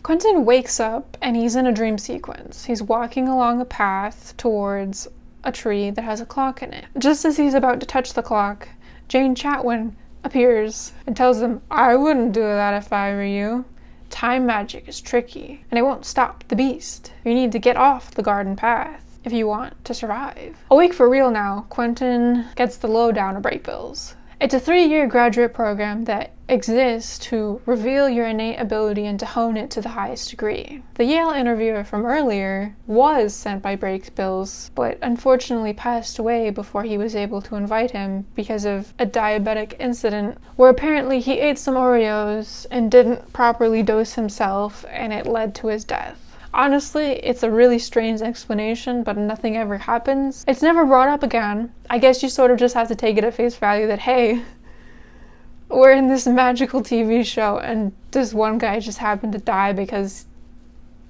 Quentin wakes up and he's in a dream sequence. He's walking along a path towards a tree that has a clock in it. Just as he's about to touch the clock, Jane Chatwin appears and tells him, "I wouldn't do that if I were you. Time magic is tricky, and it won't stop the beast. You need to get off the garden path if you want to survive." Awake for real now, Quentin gets the lowdown of break bills. It's a 3-year graduate program that exists to reveal your innate ability and to hone it to the highest degree. The Yale interviewer from earlier was sent by Break Bills, but unfortunately passed away before he was able to invite him because of a diabetic incident where apparently he ate some Oreos and didn't properly dose himself, and it led to his death. Honestly, it's a really strange explanation, but nothing ever happens. It's never brought up again. I guess you sort of just have to take it at face value that, hey, we're in this magical TV show and this one guy just happened to die because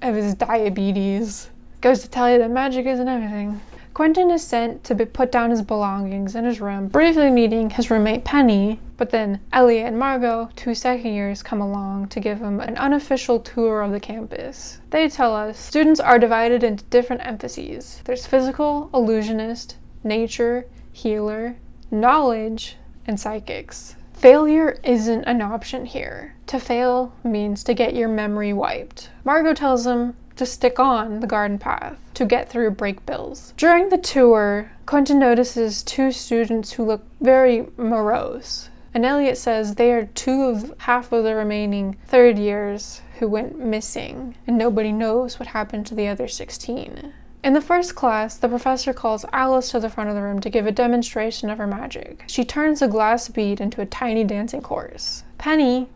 of his diabetes. Goes to tell you that magic isn't everything. Quentin is sent to put down his belongings in his room, briefly meeting his roommate Penny, but then Elliot and Margot, 2 second years, come along to give him an unofficial tour of the campus. They tell us students are divided into different emphases. There's physical, illusionist, nature, healer, knowledge, and psychics. Failure isn't an option here. To fail means to get your memory wiped. Margot tells him to stick on the garden path to get through break bills. During the tour, Quentin notices 2 students who look very morose, and Elliot says they are 2 of half of the remaining 3rd years who went missing, and nobody knows what happened to the other 16. In the first class, the professor calls Alice to the front of the room to give a demonstration of her magic. She turns a glass bead into a tiny dancing chorus. Penny,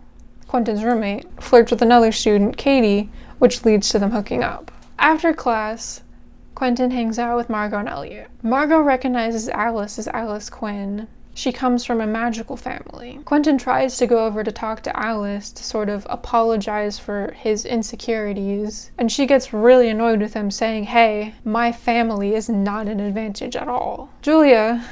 Quentin's roommate, flirts with another student, Katie, which leads to them hooking up. After class, Quentin hangs out with Margot and Elliot. Margot recognizes Alice as Alice Quinn. She comes from a magical family. Quentin tries to go over to talk to Alice to sort of apologize for his insecurities, and she gets really annoyed with him, saying, "Hey, my family is not an advantage at all." Julia,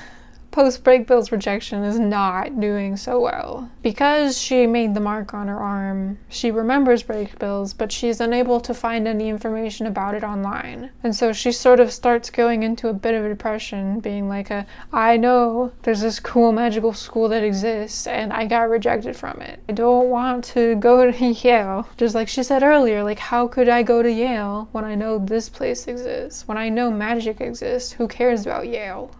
post-break bills rejection, is not doing so well. Because she made the mark on her arm, she remembers break bills, but she's unable to find any information about it online. And so she sort of starts going into a bit of a depression, being like, I know there's this cool magical school that exists, and I got rejected from it. I don't want to go to Yale. Just like she said earlier, like, how could I go to Yale when I know this place exists? When I know magic exists, who cares about Yale?